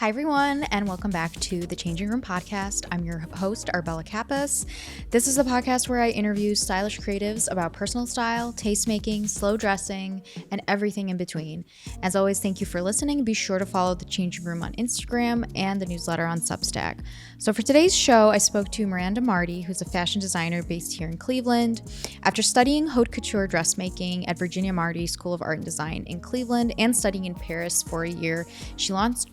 Hi, everyone, and welcome back to the Changing Room podcast. I'm your host, Arbella Kappas. This is a podcast where I interview stylish creatives about personal style, tastemaking, slow dressing, and everything in between. As always, thank you for listening. Be sure to follow the Changing Room on Instagram and the newsletter on Substack. So for today's show, I spoke to Miranda Marti, who's a fashion designer based here in Cleveland. After studying haute couture dressmaking at Virginia Marti School of Art and Design in Cleveland and studying in Paris for a year, she launched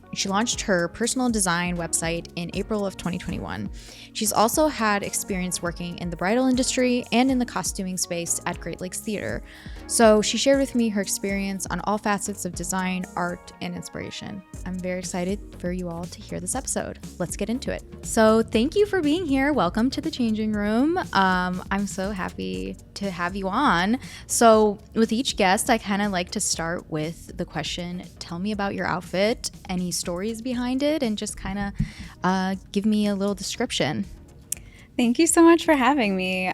her personal design website in April of 2021. She's also had experience working in the bridal industry and in the costuming space at Great Lakes Theater. So she shared with me her experience on all facets of design, art, and inspiration. I'm very excited for you all to hear this episode. Let's get into it. So thank you for being here. Welcome to the Changing Room. I'm so happy to have you on. So with each guest, I kind of like to start with the question, tell me about your outfit, any stories behind it, and just kind of give me a little description. Thank you so much for having me.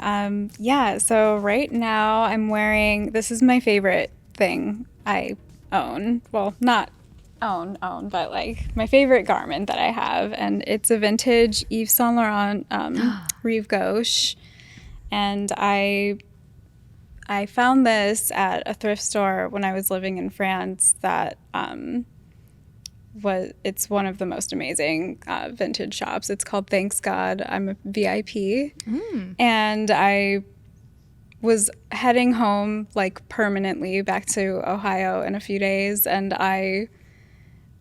So right now I'm wearing, this is my favorite thing I own. Well, not own, but like my favorite garment that I have. And it's a vintage Yves Saint Laurent Rive Gauche. And I found this at a thrift store when I was living in France that it's one of the most amazing vintage shops. It's called Thanks God I'm a VIP. And I was heading home like permanently back to Ohio in a few days, and I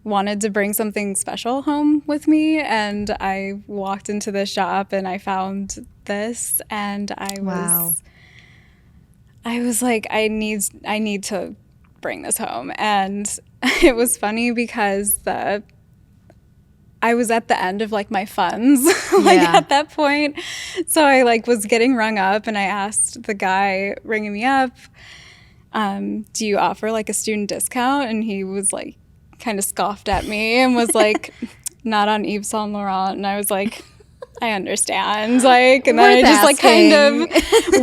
wanted to bring something special home with me, and I walked into the shop and I found this, and I was like, I need to bring this home. And it was funny because I was at the end of like my funds at that point. So I like was getting rung up, and I asked the guy ringing me up, do you offer like a student discount? And he was like kind of scoffed at me and was like, not on Yves Saint Laurent. And I was like, I understand. Like, and then I just like kind of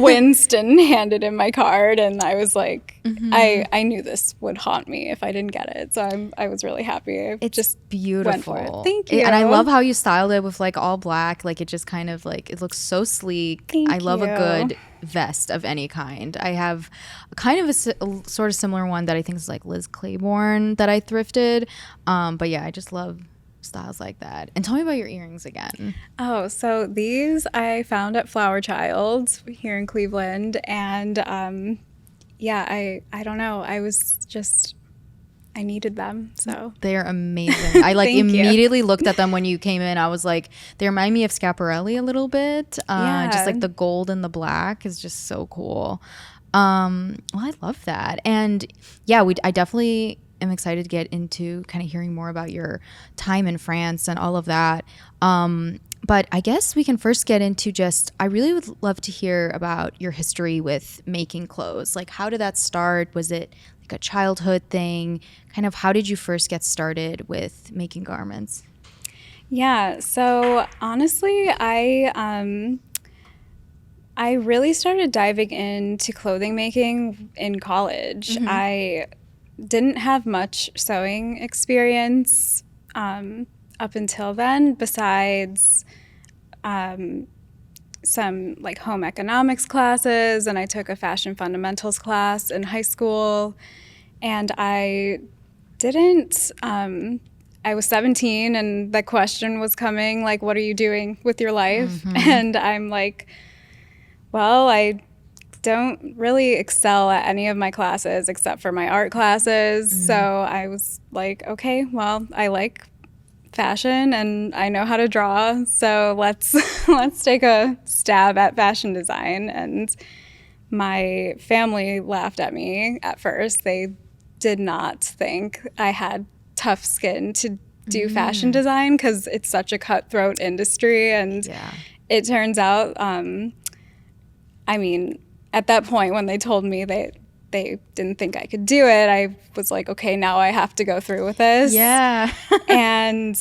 winced and handed him my card, and I was like, I knew this would haunt me if I didn't get it. So I was really happy. It's just beautiful. Went for it. Thank you. And I love how you styled it with like all black. Like it just kind of like, it looks so sleek. Thank I love you. a good vest of any kind. I have kind of a sort of similar one that I think is like Liz Claiborne that I thrifted. But yeah, I just love styles like that. And tell me about your earrings again. Oh, so these I found at Flower Child here in Cleveland, and I don't know, I needed them. So they're amazing. I like immediately looked at them when you came in. I was like, they remind me of Schiaparelli a little bit. Just like the gold and the black is just so cool. Well, I love that. And yeah, I definitely am excited to get into kind of hearing more about your time in France and all of that. But I guess we can first get into I really would love to hear about your history with making clothes. Like, how did that start? Was it like a childhood thing? Kind of how did you first get started with making garments? Yeah, so honestly, I really started diving into clothing making in college. I didn't have much sewing experience up until then, besides some like home economics classes, and I took a fashion fundamentals class in high school. And I was 17, and the question was coming like, what are you doing with your life? And I'm like, well, I don't really excel at any of my classes except for my art classes. So I was like, okay, well, I like fashion and I know how to draw, so let's take a stab at fashion design. And my family laughed at me at first. They did not think I had tough skin to do fashion design because it's such a cutthroat industry. And it turns out, at that point when they told me they didn't think I could do it, I was like, okay, now I have to go through with this. Yeah. And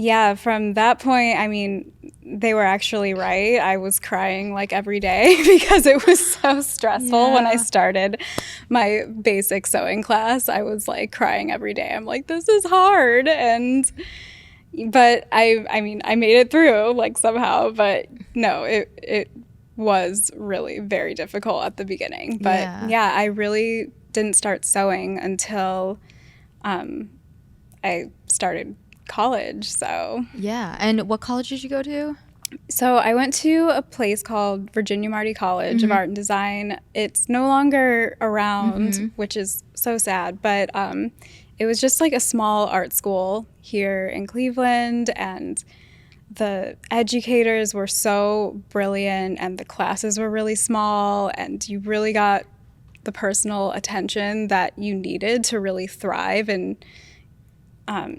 Yeah, from that point, I mean, they were actually right. I was crying like every day because it was so stressful when I Yeah. started my basic sewing class. I was like crying every day. I'm like, this is hard. But I mean, I made it through like somehow, but no, it was really very difficult at the beginning. But Yeah. yeah, I really didn't start sewing until I started college. Yeah. And what college did you go to? So I went to a place called Virginia Marti College of Art and Design. It's no longer around, which is so sad, but it was just like a small art school here in Cleveland, and the educators were so brilliant, and the classes were really small, and you really got the personal attention that you needed to really thrive and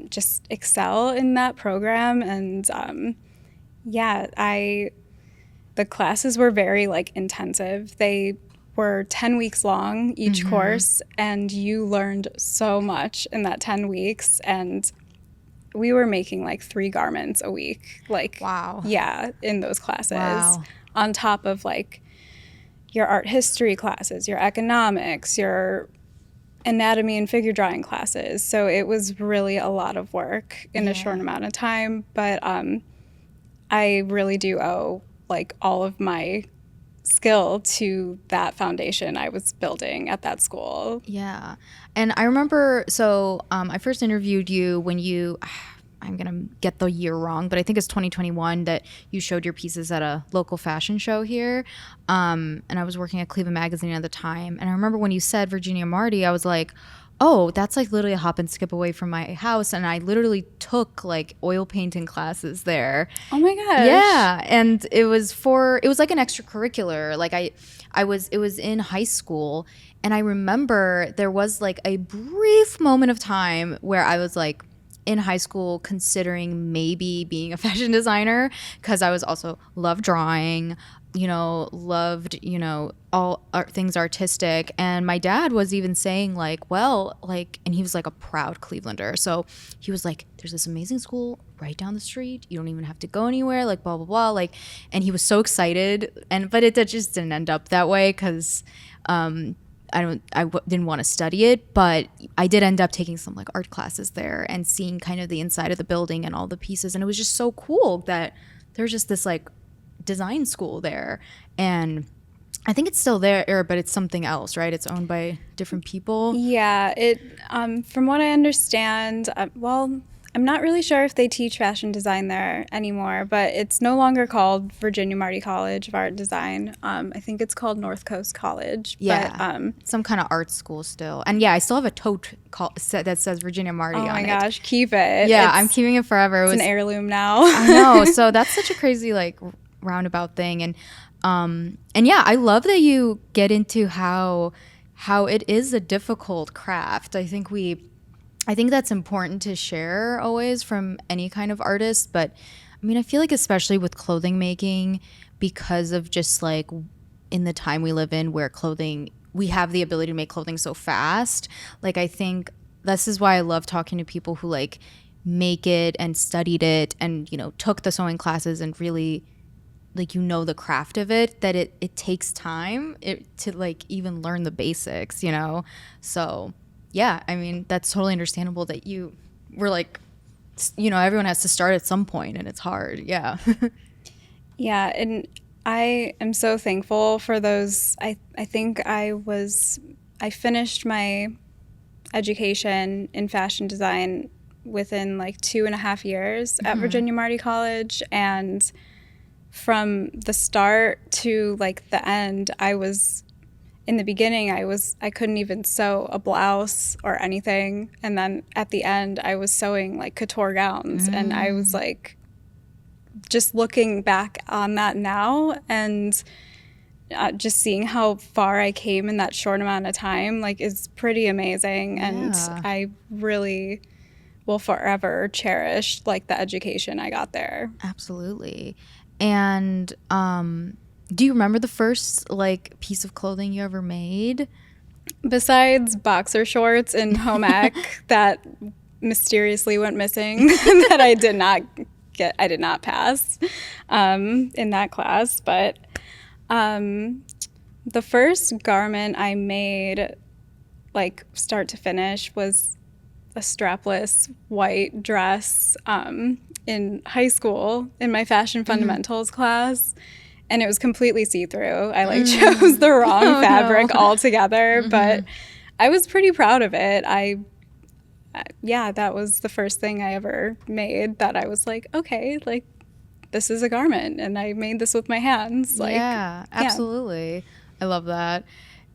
just excel in that program. And yeah, the classes were very like intensive. They were 10 weeks long each course, and you learned so much in that 10 weeks. And we were making like 3 garments a week. Like, Wow. yeah, in those classes. Wow. On top of like your art history classes, your economics, your anatomy and figure drawing classes. So it was really a lot of work in a short amount of time. But I really do owe like all of my skill to that foundation I was building at that school. Yeah. And I remember, so I first interviewed you when you, I'm going to get the year wrong, but I think it's 2021 that you showed your pieces at a local fashion show here. And I was working at Cleveland Magazine at the time. And I remember when you said Virginia Marti, I was like, oh, that's like literally a hop and skip away from my house. And I literally took like oil painting classes there. Oh my gosh. Yeah. And it was like an extracurricular. Like it was in high school. And I remember there was like a brief moment of time where I was like in high school considering maybe being a fashion designer, because I was also loved drawing, loved, all things artistic. And my dad was even saying like, well, like, and he was like a proud Clevelander. So he was like, there's this amazing school right down the street. You don't even have to go anywhere, like blah, blah, blah. Like, and he was so excited. But it just didn't end up that way because didn't want to study it, but I did end up taking some like art classes there and seeing kind of the inside of the building and all the pieces. And it was just so cool that there's just this like design school there. And I think it's still there, but it's something else, right? It's owned by different people. Yeah, from what I understand, well, I'm not really sure if they teach fashion design there anymore, but it's no longer called Virginia Marti College of Art and Design. I think it's called North Coast College. Yeah, but, some kind of art school still. And yeah, I still have a tote that says Virginia Marti on it. Oh my gosh, keep it. Yeah, I'm keeping it forever. It's an heirloom now. I know. So that's such a crazy like roundabout thing. And yeah, I love that you get into how it is a difficult craft. I think that's important to share always from any kind of artist. But I mean, I feel like especially with clothing making, because of just like in the time we live in where we have the ability to make clothing so fast. Like, I think this is why I love talking to people who like make it and studied it and, took the sewing classes and really like, the craft of it, that it takes time to like even learn the basics, So yeah, I mean, that's totally understandable that you were like, everyone has to start at some point and it's hard. Yeah. Yeah. And I am so thankful for those. I think I finished my education in fashion design within like 2.5 years at Virginia Marti College. And from the start to like the end, in the beginning, I couldn't even sew a blouse or anything. And then at the end, I was sewing like couture gowns. And I was like, just looking back on that now and just seeing how far I came in that short amount of time, like, is pretty amazing. Yeah. And I really will forever cherish like the education I got there. Absolutely. And, do you remember the first like piece of clothing you ever made? Besides boxer shorts and home ec that mysteriously went missing that I did not pass in that class. But the first garment I made, like start to finish, was a strapless white dress in high school in my fashion fundamentals class. And it was completely see-through. I chose the wrong fabric altogether, but I was pretty proud of it. That was the first thing I ever made that I was like, okay, like this is a garment, and I made this with my hands. Like, yeah, absolutely. I love that.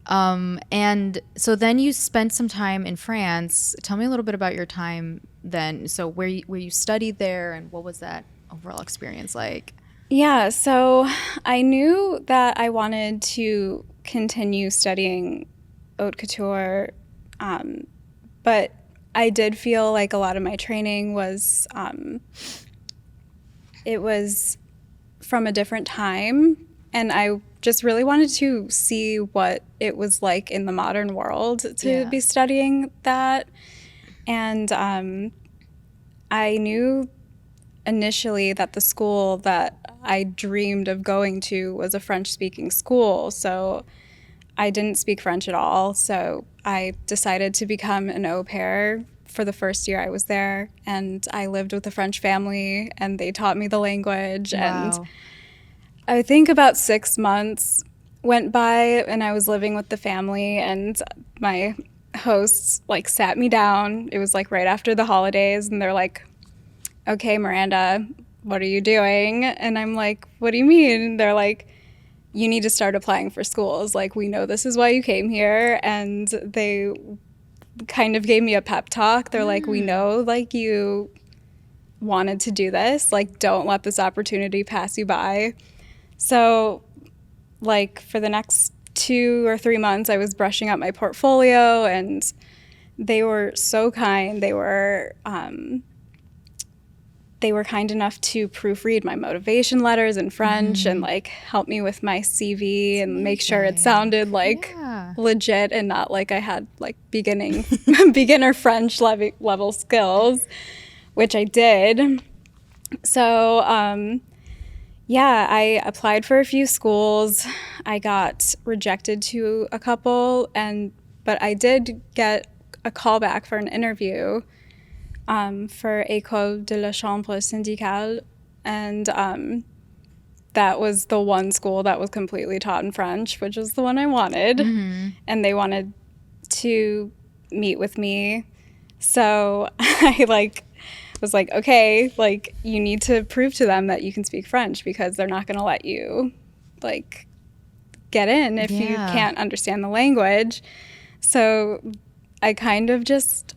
And so then you spent some time in France. Tell me a little bit about your time then. So where you studied there, and what was that overall experience like? Yeah, so I knew that I wanted to continue studying haute couture, but I did feel like a lot of my training was, it was from a different time, and I just really wanted to see what it was like in the modern world to be studying that. And I knew initially that the school that I dreamed of going to was a French-speaking school, so I didn't speak French at all. So I decided to become an au pair for the first year I was there, and I lived with a French family, and they taught me the language. Wow. And I think about 6 months went by, and I was living with the family, and my hosts like sat me down. It was like right after the holidays, and they're like, okay, Miranda, what are you doing? And I'm like, what do you mean? And they're like, you need to start applying for schools. Like, we know this is why you came here. And they kind of gave me a pep talk. They're like, we know, like, you wanted to do this. Like, don't let this opportunity pass you by. So, like, for the next 2 or 3 months, I was brushing up my portfolio, and they were so kind. They were kind enough to proofread my motivation letters in French and like help me with my CV and make sure it sounded like legit and not like I had like beginner French level skills, which I did. So I applied for a few schools. I got rejected to a couple, but I did get a call back for an interview for École de la Chambre Syndicale, and that was the one school that was completely taught in French, which is the one I wanted. And they wanted to meet with me, so I was like, okay, like, you need to prove to them that you can speak French, because they're not going to let you like get in if you can't understand the language. So I kind of just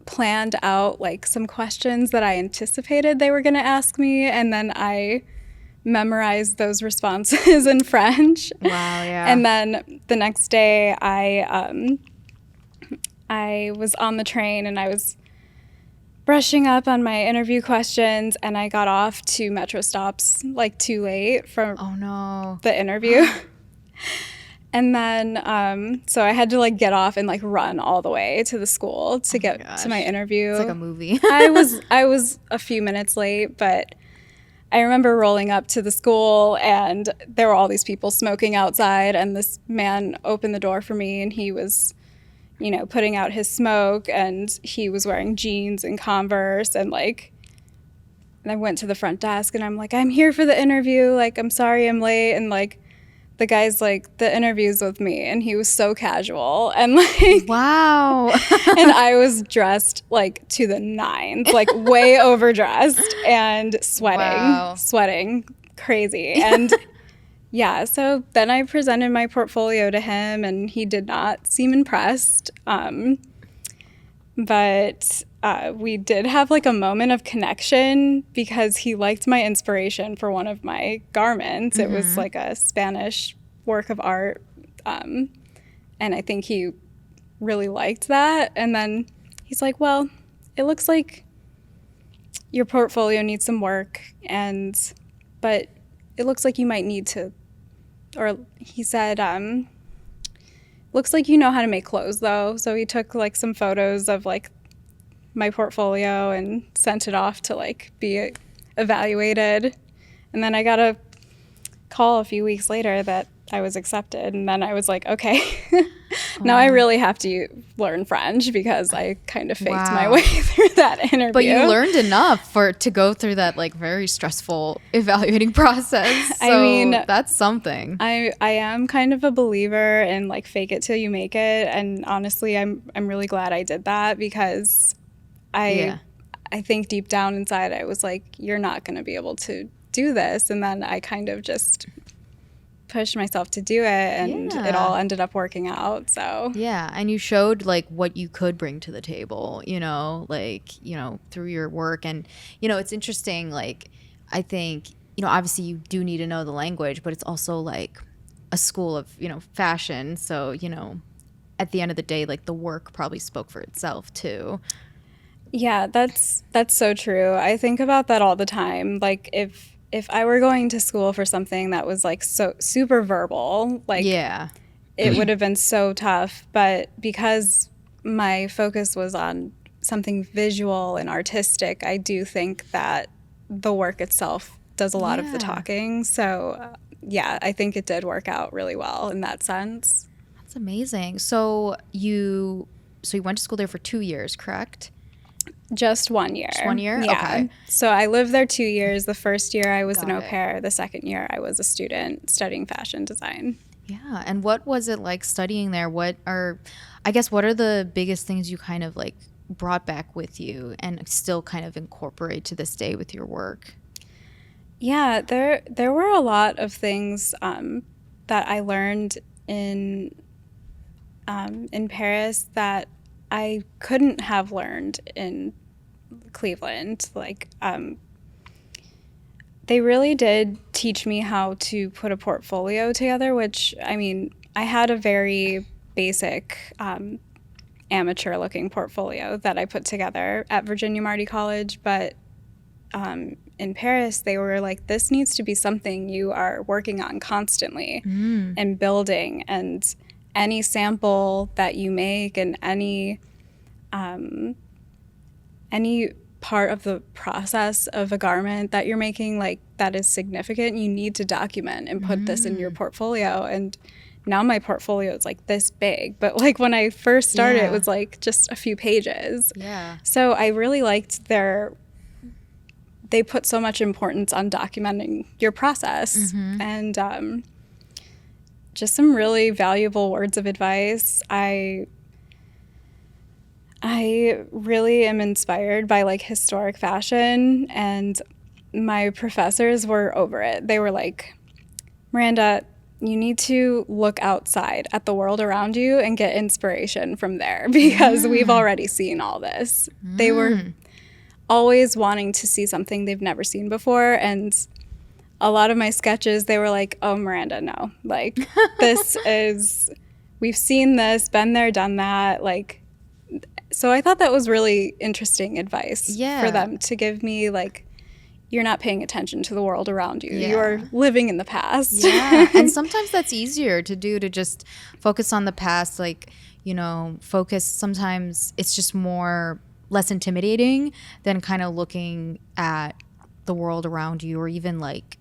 planned out like some questions that I anticipated they were going to ask me, and then I memorized those responses in French. Wow, yeah. And then the next day I was on the train, and I was brushing up on my interview questions, and I got off 2 metro stops like too late for the interview. And then, so I had to like get off and like run all the way to the school to get to my interview. It's like a movie. I was a few minutes late, but I remember rolling up to the school, and there were all these people smoking outside, and this man opened the door for me, and he was, you know, putting out his smoke, and he was wearing jeans and Converse, and like, and I went to the front desk, and I'm like, I'm here for the interview, like, I'm sorry I'm late, and like, the guy's like, the interview's with me, and he was so casual, and like, wow. and I was dressed like to the nines, like way overdressed and sweating crazy. And yeah, so then I presented my portfolio to him, and he did not seem impressed. But we did have like a moment of connection, because he liked my inspiration for one of my garments. It was like a Spanish work of art, and I think he really liked that. And then he's like, well, it looks like your portfolio needs some work, but it looks like you might need to, or he said, looks like you know how to make clothes though. So he took like some photos of like my portfolio and sent it off to like be evaluated. And then I got a call a few weeks later that I was accepted. And then I was like, okay, now I really have to learn French because I kind of faked my way through that interview. But you learned enough to go through that like very stressful evaluating process. So I mean, that's something. I am kind of a believer in like fake it till you make it. And honestly, I'm really glad I did that because I think deep down inside I was like, you're not going to be able to do this. And then I kind of just pushed myself to do it, and it all ended up working out. So and you showed like what you could bring to the table, like through your work. And it's interesting, like I think obviously you do need to know the language, but it's also like a school of fashion, so at the end of the day, like the work probably spoke for itself too. Yeah, that's so true. I think about that all the time. Like if I were going to school for something that was like so super verbal, like it would have been so tough. But because my focus was on something visual and artistic, I do think that the work itself does a lot of the talking. So I think it did work out really well in that sense. That's amazing. So you went to school there for 2 years, correct? Just 1 year. Just 1 year? Yeah. Okay. So I lived there 2 years. The first year I was an au pair. The second year I was a student studying fashion design. Yeah. And what was it like studying there? What are the biggest things you kind of like brought back with you and still kind of incorporate to this day with your work? Yeah, there were a lot of things that I learned in Paris that I couldn't have learned in Cleveland. Like, they really did teach me how to put a portfolio together, which, I mean, I had a very basic amateur-looking portfolio that I put together at Virginia Marti College, but in Paris, they were like, this needs to be something you are working on constantly and building, and any sample that you make and any part of the process of a garment that you're making, like that is significant, you need to document and put this in your portfolio. And now my portfolio is like this big, but like when I first started, it was like just a few pages. Yeah. So I really liked they put so much importance on documenting your process and just some really valuable words of advice. I really am inspired by like historic fashion, and my professors were over it. They were like, Miranda, you need to look outside at the world around you and get inspiration from there because we've already seen all this. They were always wanting to see something they've never seen before, and a lot of my sketches, they were like, oh, Miranda, no. Like, we've seen this, been there, done that. Like, so I thought that was really interesting advice for them to give me, like, you're not paying attention to the world around you. Yeah. You're living in the past. Yeah, and sometimes that's easier to do, to just focus on the past, like, sometimes it's just less intimidating than kind of looking at the world around you, or even like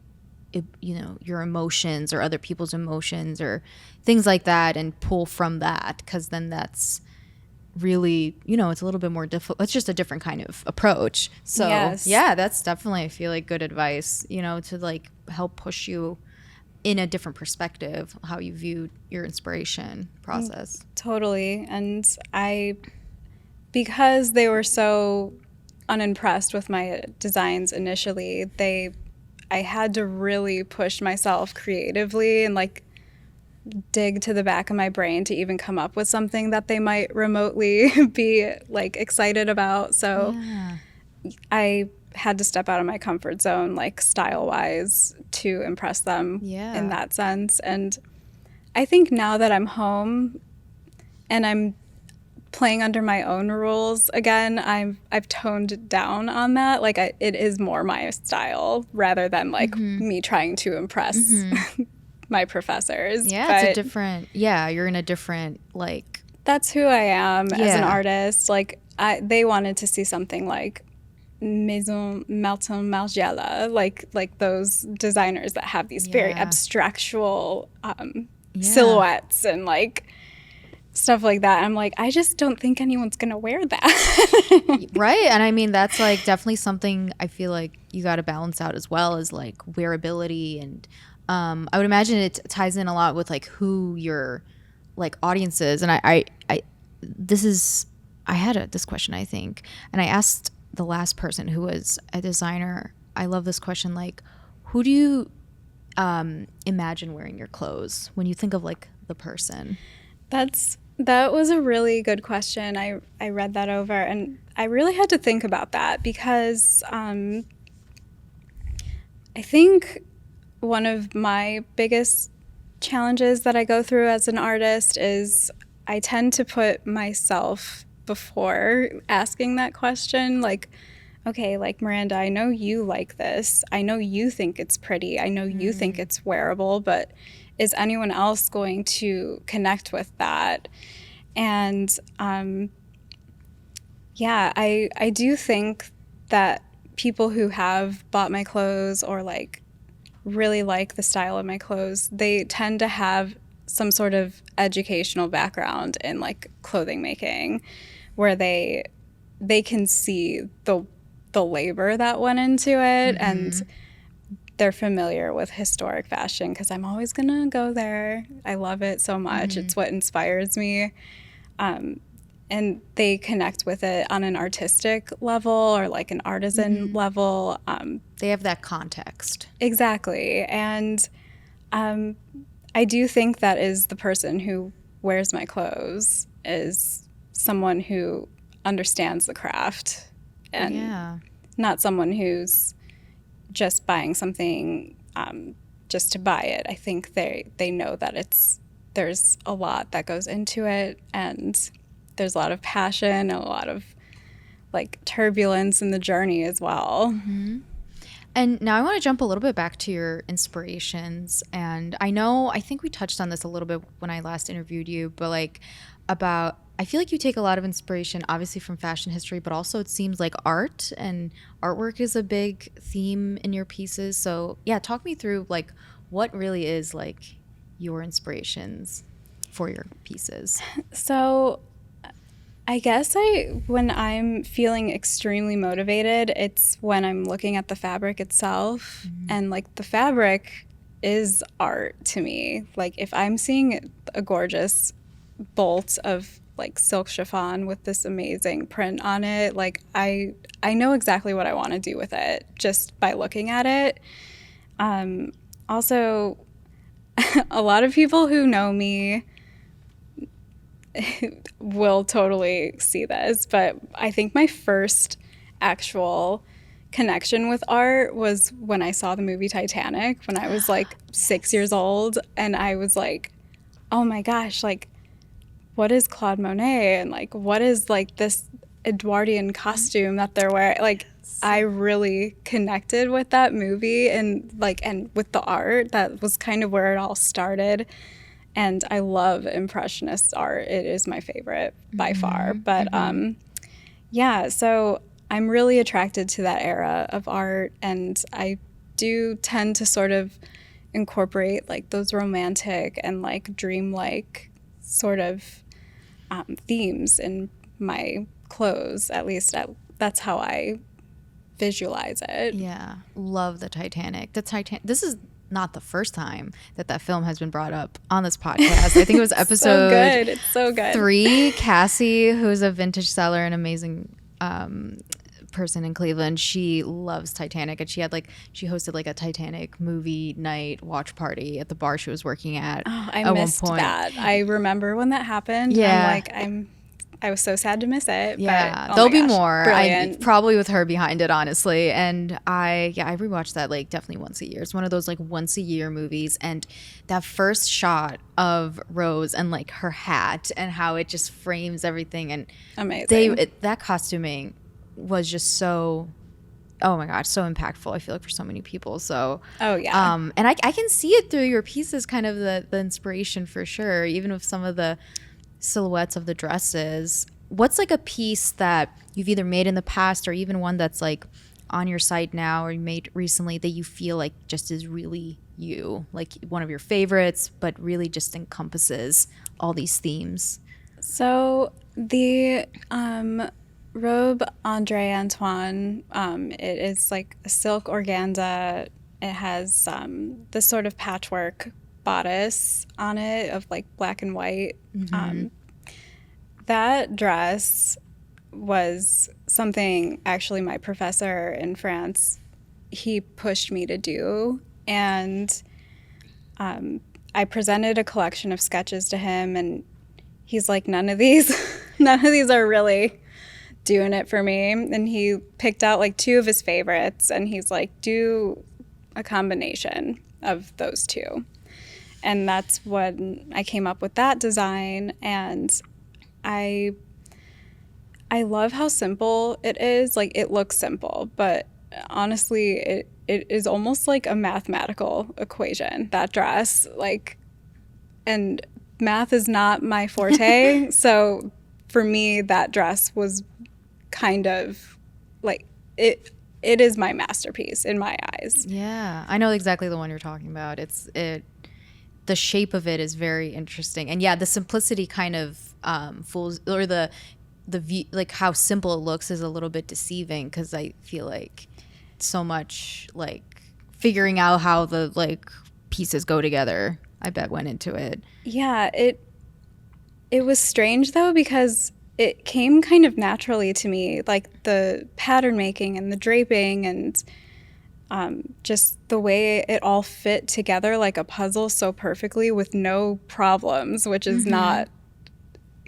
your emotions or other people's emotions or things like that, and pull from that, because then that's really it's a little bit more difficult. It's just a different kind of approach. So that's definitely, I feel like, good advice, to like help push you in a different perspective how you view your inspiration process. Totally. And because they were so unimpressed with my designs initially, I had to really push myself creatively and like dig to the back of my brain to even come up with something that they might remotely be like excited about. So I had to step out of my comfort zone, like style-wise, to impress them in that sense. And I think now that I'm home and I'm playing under my own rules again, I've toned down on that. Like it is more my style rather than like me trying to impress my professors. Yeah, it's you're in a different, like, that's who I am as an artist. Like, they wanted to see something like Maison Martin Margiela, like those designers that have these very Yeah. abstractual Yeah. silhouettes and like stuff like that. I'm like, I just don't think anyone's gonna wear that. Right. And I mean, that's like definitely something I feel like you got to balance out as well, as like wearability. And I would imagine it ties in a lot with like who your like audience is. And I had this question, I think, and I asked the last person who was a designer. I love this question. Like, who do you imagine wearing your clothes when you think of like the person? That was a really good question. I read that over and I really had to think about that because I think one of my biggest challenges that I go through as an artist is I tend to put myself before asking that question. Like, okay, like Miranda, I know you like this. I know you think it's pretty. I know you think it's wearable, but is anyone else going to connect with that? And I do think that people who have bought my clothes or like really like the style of my clothes, they tend to have some sort of educational background in like clothing making, where they can see the labor that went into it, and they're familiar with historic fashion because I'm always gonna go there. I love it so much. It's what inspires me. And they connect with it on an artistic level or like an artisan level. They have that context. Exactly. And I do think that is the person who wears my clothes is someone who understands the craft and not someone who's just buying something just to buy it. I think they know that there's a lot that goes into it, and there's a lot of passion and a lot of like turbulence in the journey as well. And now I want to jump a little bit back to your inspirations. And I think we touched on this a little bit when I last interviewed you, but like I feel like you take a lot of inspiration, obviously from fashion history, but also it seems like art and artwork is a big theme in your pieces. So yeah, talk me through like what really is like your inspirations for your pieces. So I guess when I'm feeling extremely motivated, it's when I'm looking at the fabric itself. And like the fabric is art to me. Like if I'm seeing a gorgeous bolt of like silk chiffon with this amazing print on it, like I know exactly what I want to do with it just by looking at it. Also, a lot of people who know me will totally see this, but I think my first actual connection with art was when I saw the movie Titanic when I was like 6 years old, and I was like, oh my gosh, like what is Claude Monet and like what is like this Edwardian costume that they're wearing? Like I really connected with that movie and with the art. That was kind of where it all started. And I love Impressionist art. It is my favorite by far. But so I'm really attracted to that era of art, and I do tend to sort of incorporate like those romantic and like dreamlike sort of themes in my clothes. At least that's how I visualize it. Yeah, love the Titanic. This is not the first time that film has been brought up on this podcast. I think it was episode It's so good. 3. Cassie, who's a vintage seller and amazing person in Cleveland, she loves Titanic, and she hosted like a Titanic movie night watch party at the bar she was working at. Oh, I missed that. I remember when that happened. Yeah. I was so sad to miss it. Yeah, but, there'll be more. Brilliant. Probably with her behind it, honestly. And I rewatched that like definitely once a year. It's one of those like once a year movies. And that first shot of Rose and like her hat and how it just frames everything, and amazing. That costuming was just so, oh my gosh, so impactful. I feel like for so many people. So and I can see it through your pieces, kind of the inspiration for sure, even with some of the silhouettes of the dresses. what's like a piece that you've either made in the past or even one that's like on your site now or you made recently that you feel like just is really you, like one of your favorites, but really just encompasses all these themes? So the robe Andre Antoine, it is like a silk organza. It has this sort of patchwork bodice on it of like black and white. That dress was something actually my professor in France, he pushed me to do. And I presented a collection of sketches to him, and he's like, none of these are really doing it for me. And he picked out like 2 of his favorites, and he's like, do a combination of those 2. And that's when I came up with that design. And I love how simple it is. Like, it looks simple, but honestly, it is almost like a mathematical equation, that dress. Like, and math is not my forte. So for me, that dress was kind of like, it is my masterpiece in my eyes. Yeah, I know exactly the one you're talking about. The shape of it is very interesting. And yeah, the simplicity kind of fools, or the view, like how simple it looks is a little bit deceiving, because I feel like so much like figuring out how the like pieces go together, I bet, went into it. Yeah, it was strange though, because it came kind of naturally to me, like the pattern making and the draping and just the way it all fit together like a puzzle so perfectly with no problems, which is not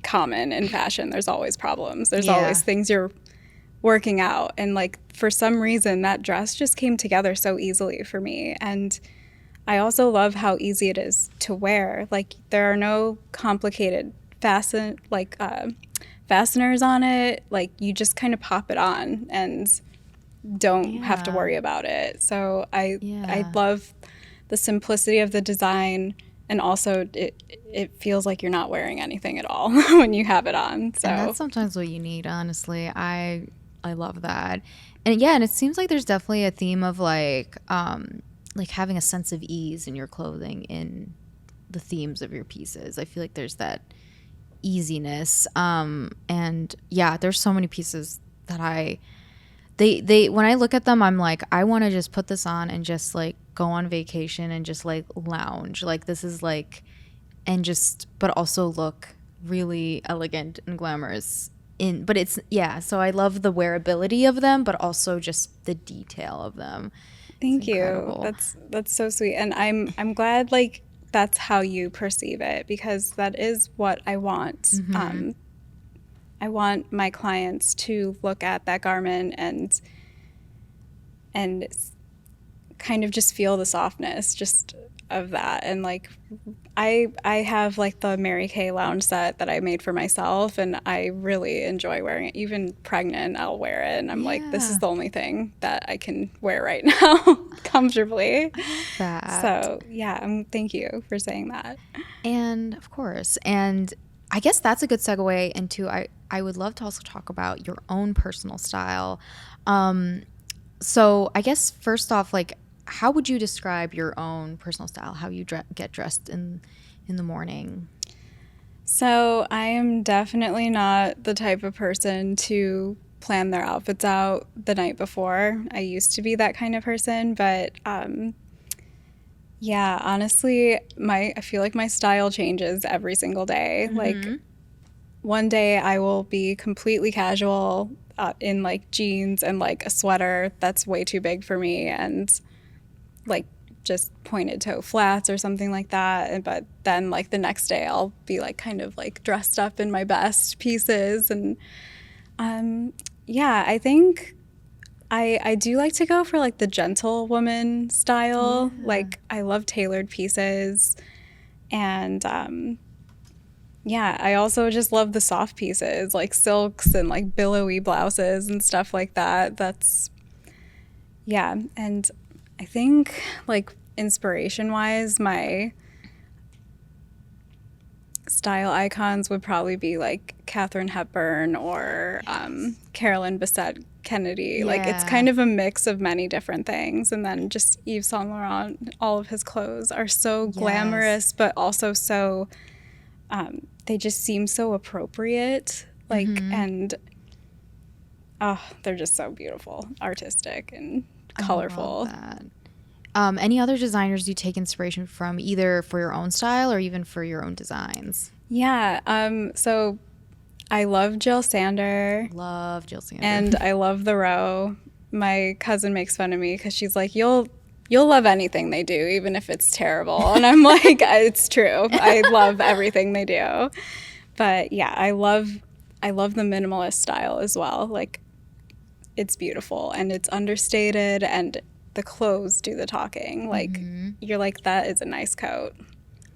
common in fashion. There's always problems. There's always things you're working out. And like for some reason that dress just came together so easily for me. And I also love how easy it is to wear. Like there are no complicated fasteners on it. Like you just kind of pop it on and don't have to worry about it. So I love the simplicity of the design, and also it feels like you're not wearing anything at all when you have it on. So and that's sometimes what you need, honestly. I love that. And yeah, and it seems like there's definitely a theme of like having a sense of ease in your clothing in the themes of your pieces. I feel like there's that easiness. And yeah, there's so many pieces that they when I look at them, I'm like, I want to just put this on and just like go on vacation and just like lounge. Like this is like, and just, but also look really elegant and glamorous but it's, yeah. So I love the wearability of them, but also just the detail of them. Thank you. That's so sweet. And I'm glad like that's how you perceive it, because that is what I want. I want my clients to look at that garment and kind of just feel the softness just of that. And like I have like the Mary Kay lounge set that I made for myself, and I really enjoy wearing it. Even pregnant, I'll wear it, and I'm like, this is the only thing that I can wear right now comfortably. So yeah, thank you for saying that. And of course, and I guess that's a good segue into I would love to also talk about your own personal style. So I guess first off, like, how would you describe your own personal style? How you get dressed in the morning? So I am definitely not the type of person to plan their outfits out the night before. I used to be that kind of person, but yeah, honestly, I feel like my style changes every single day. Like one day I will be completely casual in like jeans and like a sweater that's way too big for me, and like just pointed toe flats or something like that. But then like the next day I'll be like kind of like dressed up in my best pieces. And yeah, I think I do like to go for like the gentlewoman style. Like I love tailored pieces, and yeah, I also just love the soft pieces like silks and like billowy blouses and stuff like that. And I think like inspiration wise, my style icons would probably be like Katharine Hepburn or Carolyn Bessette Kennedy. Yeah. Like, it's kind of a mix of many different things. And then just Yves Saint Laurent, all of his clothes are so glamorous, but also so, they just seem so appropriate. Like, and they're just so beautiful, artistic and colorful. I love that. Any other designers you take inspiration from, either for your own style or even for your own designs? Yeah. So I love Jill Sander. Love Jill Sander. And I love the Row. My cousin makes fun of me because she's like, you'll love anything they do, even if it's terrible. And I'm like, it's true. I love everything they do. But yeah, I love the minimalist style as well. Like, it's beautiful and it's understated and the clothes do the talking. Like, you're like, that is a nice coat.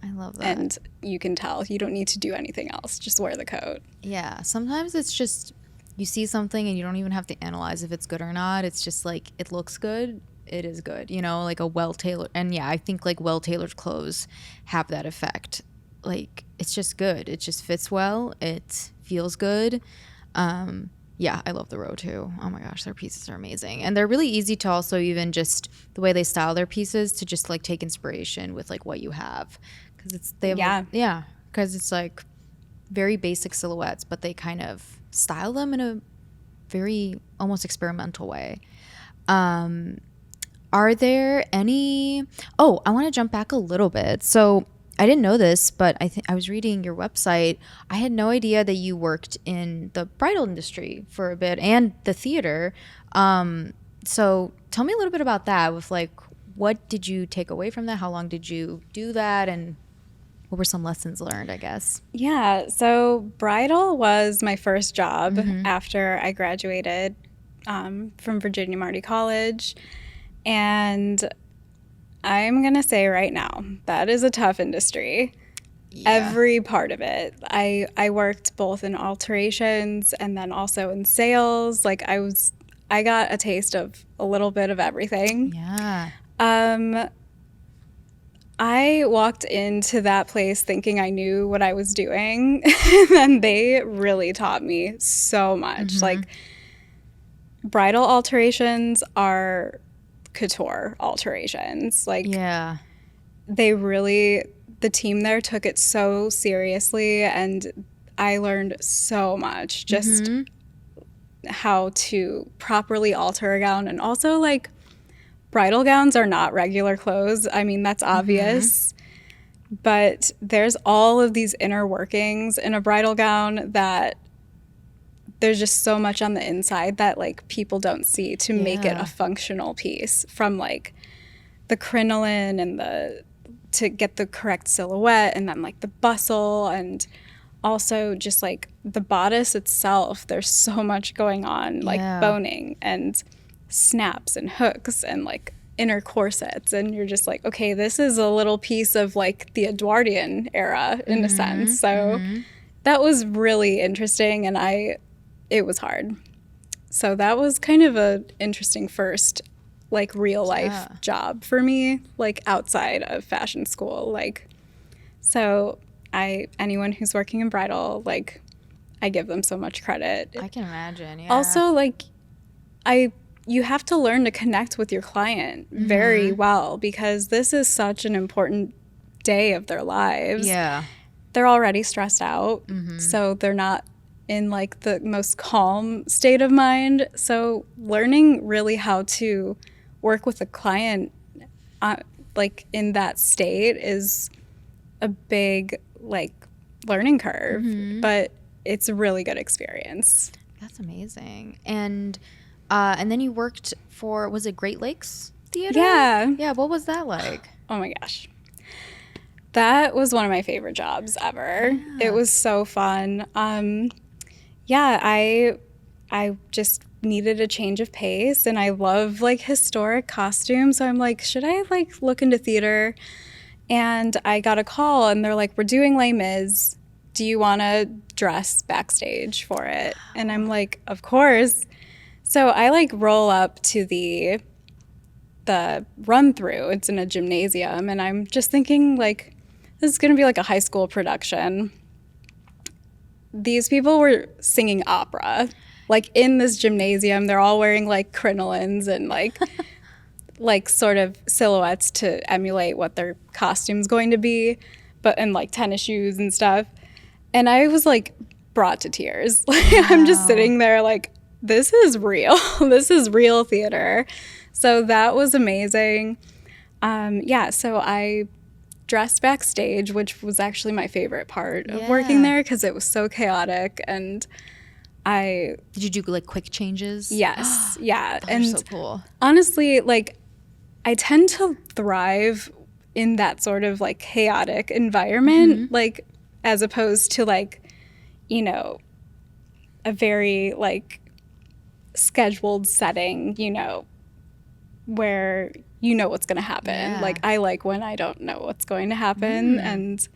I love that. And you can tell. You don't need to do anything else. Just wear the coat. Yeah. Sometimes it's just, you see something and you don't even have to analyze if it's good or not. It's just like, it looks good. It is good. You know, like a well-tailored. And yeah, I think like well-tailored clothes have that effect. Like, it's just good. It just fits well. It feels good. Yeah, I love the Row too. Oh my gosh, their pieces are amazing. And they're really easy to also, even just the way they style their pieces, to just like take inspiration with like what you have. Because because it's like very basic silhouettes, but they kind of style them in a very almost experimental way. Are there any, I want to jump back a little bit. So I didn't know this, but I was reading your website. I had no idea that you worked in the bridal industry for a bit and the theater. So tell me a little bit about that. With like, what did you take away from that? How long did you do that? And what were some lessons learned, I guess? Yeah, so bridal was my first job after I graduated from Virginia Marti College. And I'm going to say right now, that is a tough industry. Yeah. Every part of it. I worked both in alterations and then also in sales. Like, I got a taste of a little bit of everything. Yeah. I walked into that place thinking I knew what I was doing, and they really taught me so much. Like, bridal alterations are couture alterations. Like, yeah, the team there took it so seriously, and I learned so much just how to properly alter a gown. And also, like, bridal gowns are not regular clothes. I mean, that's obvious. But there's all of these inner workings in a bridal gown that there's just so much on the inside that, like, people don't see to make it a functional piece, from, like, the crinoline and to get the correct silhouette, and then, like, the bustle, and also just, like, the bodice itself. There's so much going on, like boning and snaps and hooks and, like, inner corsets, and you're just like, okay, this is a little piece of, like, the Edwardian era in a sense. So that was really interesting, and it was hard. So that was kind of a interesting first, like, real life job for me, like, outside of fashion school. Like, so anyone who's working in bridal, like, I give them so much credit. I can imagine. Yeah. Also, like, you have to learn to connect with your client very well, because this is such an important day of their lives. Yeah. They're already stressed out, so they're not in, like, the most calm state of mind. So learning really how to work with a client, like, in that state is a big, like, learning curve, but it's a really good experience. That's amazing. And then you worked for, was it Great Lakes Theater? Yeah. Yeah, what was that like? Oh my gosh. That was one of my favorite jobs ever. Yeah. It was so fun. I just needed a change of pace, and I love, like, historic costumes. So I'm like, should I, like, look into theater? And I got a call, and they're like, we're doing Les Mis. Do you want to dress backstage for it? And I'm like, of course. So I, like, roll up to the run through. It's in a gymnasium, and I'm just thinking, like, this is going to be like a high school production. these people were singing opera, like in this gymnasium. They're all wearing like crinolines and like sort of silhouettes to emulate what their costume's going to be, but and like tennis shoes and stuff. And I was like brought to tears. Like I'm just sitting there like, this is real. This is real theater. So that was amazing. So I dressed backstage, which was actually my favorite part of working there because it was so chaotic. And did you do like quick changes? Yes. Yeah. And so cool. Honestly, like I tend to thrive in that sort of like chaotic environment, like as opposed to like, you know, a very like scheduled setting, you know, where you know what's going to happen. Yeah. Like I like when I don't know what's going to happen. And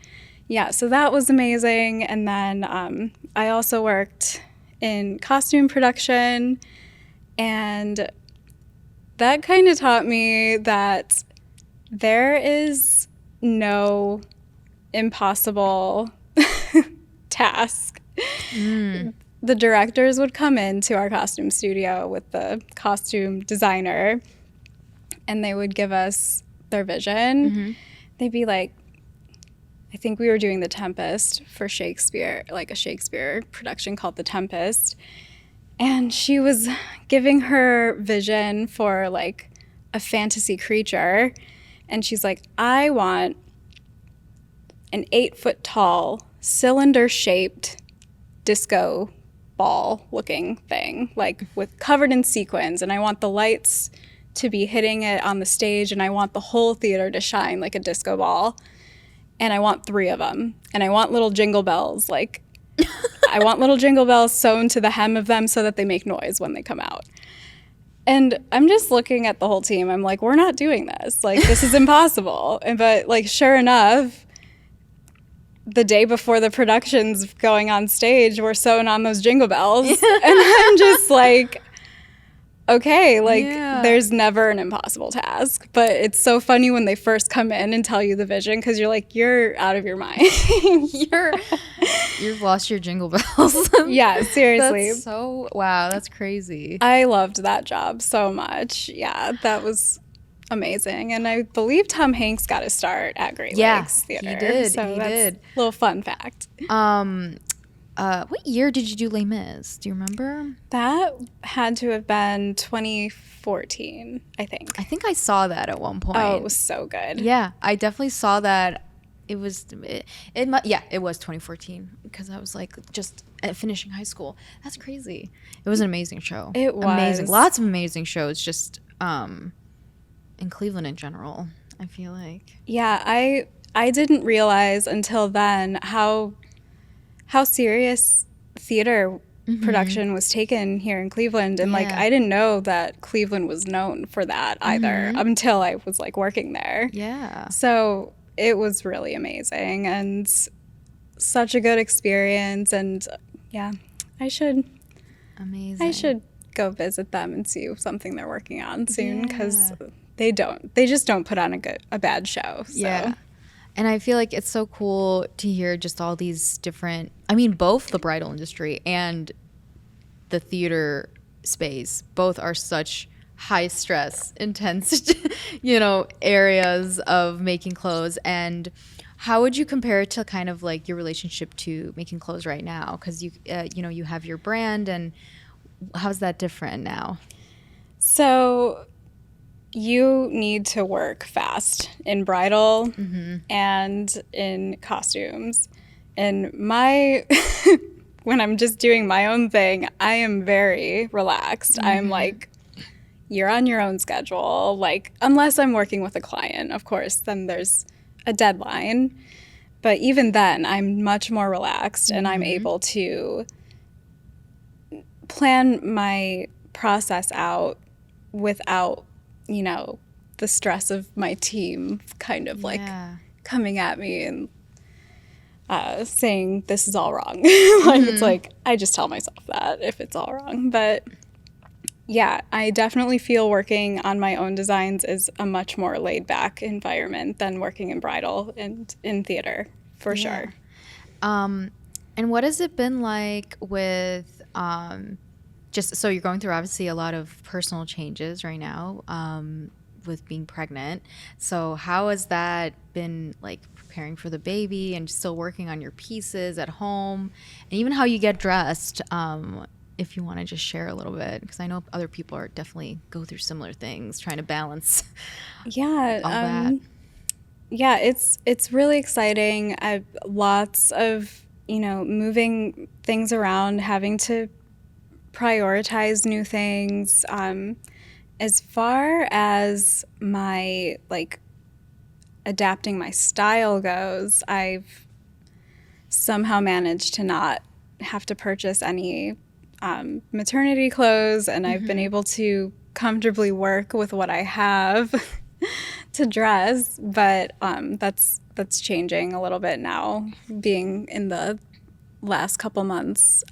yeah, so that was amazing. And then I also worked in costume production, and that kind of taught me that there is no impossible task. The directors would come into our costume studio with the costume designer, and they would give us their vision. They'd be like, I think we were doing The Tempest for Shakespeare, like a Shakespeare production called The Tempest. And she was giving her vision for like a fantasy creature. And she's like, I want an 8-foot tall, cylinder-shaped disco ball looking thing, like with covered in sequins. And I want the lights to be hitting it on the stage, and I want the whole theater to shine like a disco ball. And I want 3 of them. And I want little jingle bells, like I want little jingle bells sewn to the hem of them so that they make noise when they come out. And I'm just looking at the whole team. I'm like, we're not doing this. Like, this is impossible. But like, sure enough, the day before the production's going on stage, we're sewing on those jingle bells. And I'm just like, okay, like there's never an impossible task. But it's so funny when they first come in and tell you the vision, because you're like, you're out of your mind. You've lost your jingle bells. Yeah, seriously. Wow, that's crazy. I loved that job so much. Yeah, that was amazing. And I believe Tom Hanks got his start at Great Lakes Theater. He did. So that's a little fun fact. What year did you do Les Mis? Do you remember? That had to have been 2014, I think. I think I saw that at one point. Oh, it was so good. Yeah, I definitely saw that. It was 2014, because I was like just finishing high school. That's crazy. It was an amazing show. It was amazing. Lots of amazing shows just in Cleveland in general, I feel like. Yeah, I didn't realize until then how serious theater production was taken here in Cleveland. And like, I didn't know that Cleveland was known for that either until I was like working there. Yeah. So it was really amazing and such a good experience. And yeah, I should go visit them and see something they're working on soon, because they just don't put on a bad show. So. Yeah. And I feel like it's so cool to hear just all these different, I mean, both the bridal industry and the theater space, both are such high stress, intense, areas of making clothes. And how would you compare it to kind of like your relationship to making clothes right now? Because you have your brand, and how's that different now? So you need to work fast in bridal and in costumes. And when I'm just doing my own thing, I am very relaxed. I'm like, you're on your own schedule. Like, unless I'm working with a client, of course, then there's a deadline. But even then, I'm much more relaxed, and I'm able to plan my process out without the stress of my team kind of like coming at me and saying this is all wrong. It's like, I just tell myself that if it's all wrong. But yeah, I definitely feel working on my own designs is a much more laid back environment than working in bridal and in theater, for sure. And what has it been like with just so you're going through obviously a lot of personal changes right now with being pregnant. So how has that been like preparing for the baby and still working on your pieces at home and even how you get dressed? If you want to just share a little bit, because I know other people are definitely go through similar things trying to balance Yeah, all that. yeah, it's really exciting. I've lots of, moving things around, having to prioritize new things. As far as my like adapting my style goes, I've somehow managed to not have to purchase any maternity clothes, and I've been able to comfortably work with what I have to dress. But that's changing a little bit now, being in the last couple months.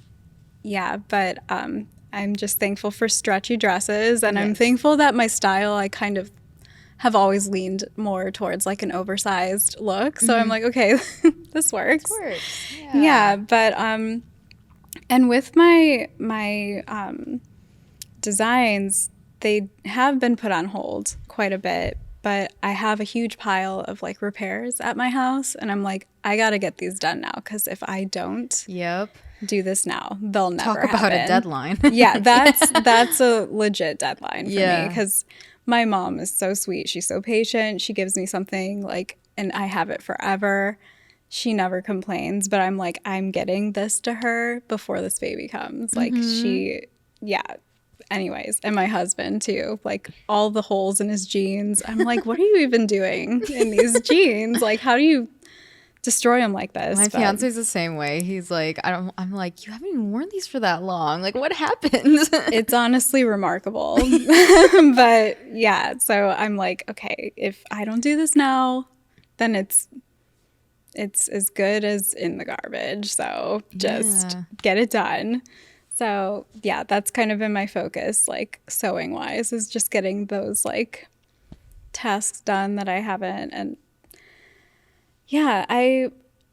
Yeah, but I'm just thankful for stretchy dresses, and I'm Yes. thankful that my style, I kind of have always leaned more towards like an oversized look. So I'm like, okay, this works. Works. Yeah, but and with my designs, they have been put on hold quite a bit, but I have a huge pile of like repairs at my house, and I'm like, I got to get these done now, because if I don't Yep. do this now, they'll never Talk about happen. a deadline. Yeah, that's a legit deadline for me, Yeah. because my mom is so sweet. She's so patient. She gives me something like, and I have it forever. She never complains, but I'm like, I'm getting this to her before this baby comes. Like yeah. Anyways, and my husband too, like all the holes in his jeans. I'm like, what are you even doing in these jeans? Like, how do you destroy them like this? My But fiance's the same way. He's like, I'm like, you haven't even worn these for that long. Like, what happened? it's honestly remarkable. But yeah, so I'm like, okay, if I don't do this now, then it's as good as in the garbage. So just Yeah. get it done. So yeah, that's kind of been my focus, like sewing wise, is just getting those like tasks done that I haven't. And yeah,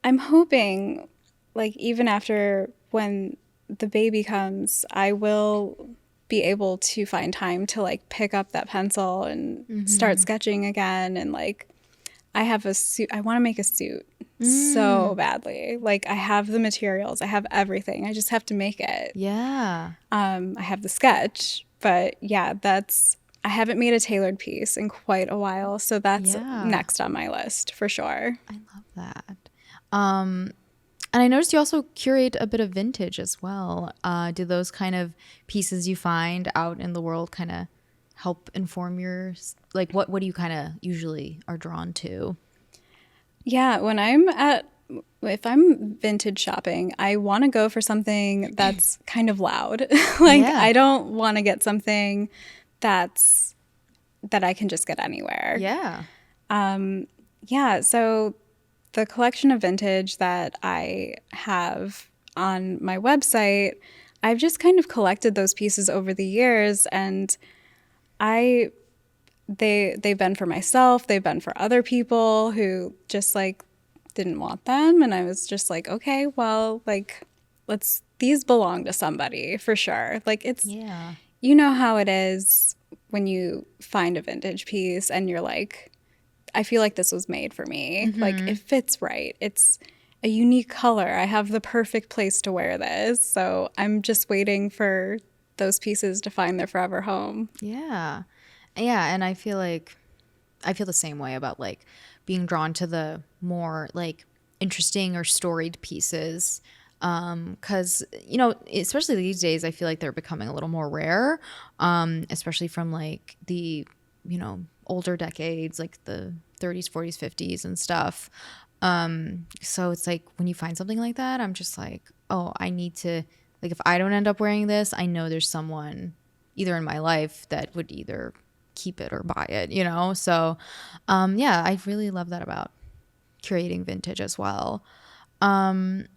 I'm hoping like even after when the baby comes, I will be able to find time to like pick up that pencil and start sketching again. And like I have a suit, I want to make a suit so badly. Like I have the materials, I have everything. I just have to make it. Yeah. I have the sketch, but yeah, I haven't made a tailored piece in quite a while, so that's Yeah. next on my list for sure. I love that. And I noticed you also curate a bit of vintage as well. Do those kind of pieces you find out in the world kind of help inform your, like, what do you kind of usually are drawn to? Yeah, if I'm vintage shopping, I want to go for something that's kind of loud. Like Yeah. I don't want to get something that I can just get anywhere. Yeah. Yeah, so the collection of vintage that I have on my website, I've just kind of collected those pieces over the years, and they've been for myself, they've been for other people who just like didn't want them, and I was just like, okay, well, like these belong to somebody for sure. Like it's Yeah. you know how it is when you find a vintage piece and you're like, I feel like this was made for me. Like it fits right. It's a unique color. I have the perfect place to wear this. So I'm just waiting for those pieces to find their forever home. Yeah. Yeah. And I feel the same way about like being drawn to the more like interesting or storied pieces. Cause especially these days, I feel like they're becoming a little more rare. Especially from like the, older decades, like the 30s, 40s, 50s and stuff. So it's like when you find something like that, I'm just like, oh, I need to, like, if I don't end up wearing this, I know there's someone either in my life that would either keep it or buy it, So, yeah, I really love that about curating vintage as well. And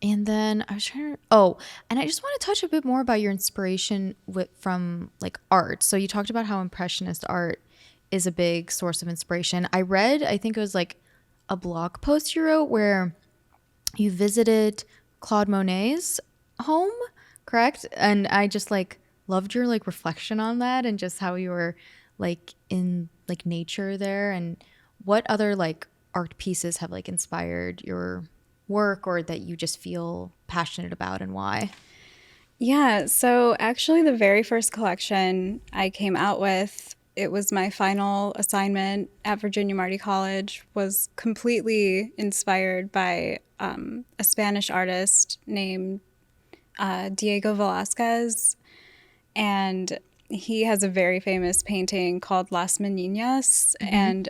then I was trying to, and I just want to touch a bit more about your inspiration from like art. So you talked about how Impressionist art is a big source of inspiration. I read, I think it was like a blog post you wrote where you visited Claude Monet's home, correct? And I just like loved your like reflection on that and just how you were like in like nature there. And what other like art pieces have like inspired your work or that you just feel passionate about, and why? Yeah, so actually the very first collection I came out with, it was my final assignment at Virginia Marti College, was completely inspired by a Spanish artist named Diego Velázquez. And he has a very famous painting called Las Meninas. And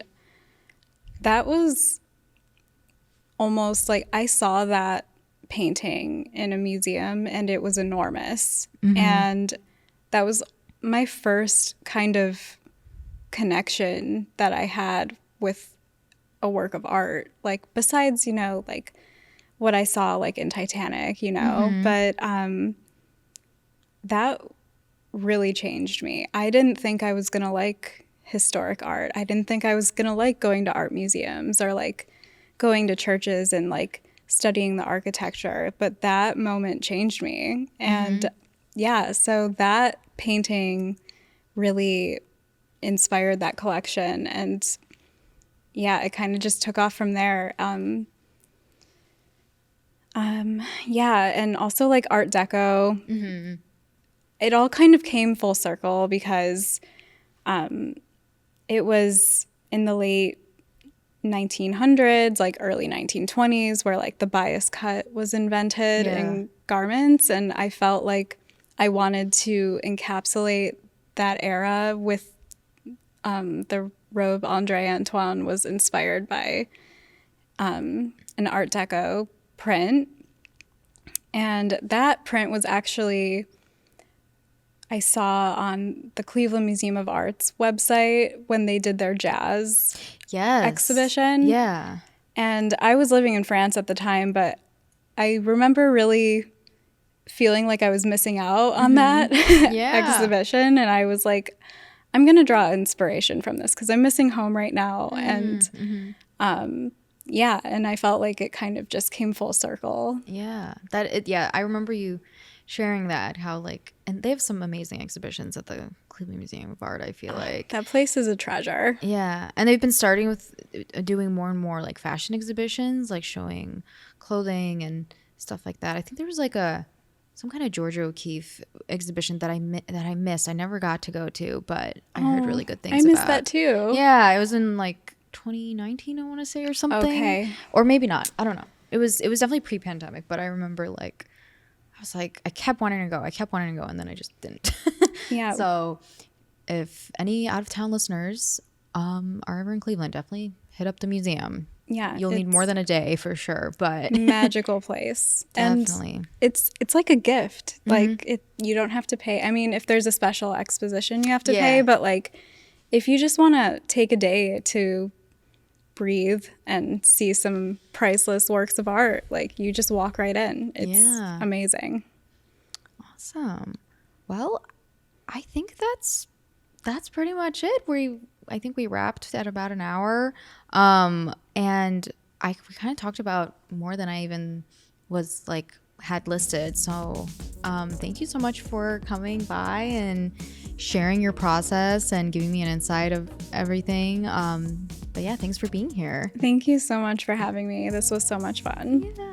that was almost like I saw that painting in a museum and it was enormous. And that was my first kind of connection that I had with a work of art, like besides, you know, like what I saw like in Titanic, you know, but that really changed me. I didn't think I was gonna like historic art. I didn't think I was gonna like going to art museums or like going to churches and like studying the architecture, but that moment changed me. And yeah, so that painting really inspired that collection, and yeah, it kind of just took off from there. Yeah, and also like Art Deco. It all kind of came full circle because it was in the late 1900s, like early 1920s, where like the bias cut was invented in garments, and I felt like I wanted to encapsulate that era with the robe André Antoine was inspired by an Art Deco print. And that print was actually, I saw on the Cleveland Museum of Art's website when they did their jazz exhibition. Yeah. And I was living in France at the time, but I remember really feeling like I was missing out on that exhibition. And I was like, I'm going to draw inspiration from this because I'm missing home right now. And yeah, and I felt like it kind of just came full circle. Yeah. I remember you sharing that, how like, and they have some amazing exhibitions at the Cleveland Museum of Art, I feel like. That place is a treasure. Yeah. And they've been starting with doing more and more like fashion exhibitions, like showing clothing and stuff like that. I think there was like some kind of Georgia O'Keeffe exhibition that I missed. I never got to go to, but I heard really good things I missed about. that too. Yeah, it was in like 2019, I want to say, or something. Okay. Or maybe not. I don't know. It was definitely pre-pandemic, but I remember like I was like, I kept wanting to go, and then I just didn't. Yeah. So if any out of town listeners are ever in Cleveland, definitely hit up the museum. Yeah. You'll need more than a day for sure, but magical place. Definitely. And it's like a gift. Like you don't have to pay. I mean, if there's a special exposition, you have to pay, but like if you just want to take a day to breathe and see some priceless works of art, like you just walk right in. It's amazing. Awesome. Well, I think that's pretty much it. I think we wrapped at about an hour. And we kind of talked about more than I even was like had listed. So thank you so much for coming by and sharing your process and giving me an insight of everything. But yeah, thanks for being here. Thank you so much for having me. This was so much fun. Yeah.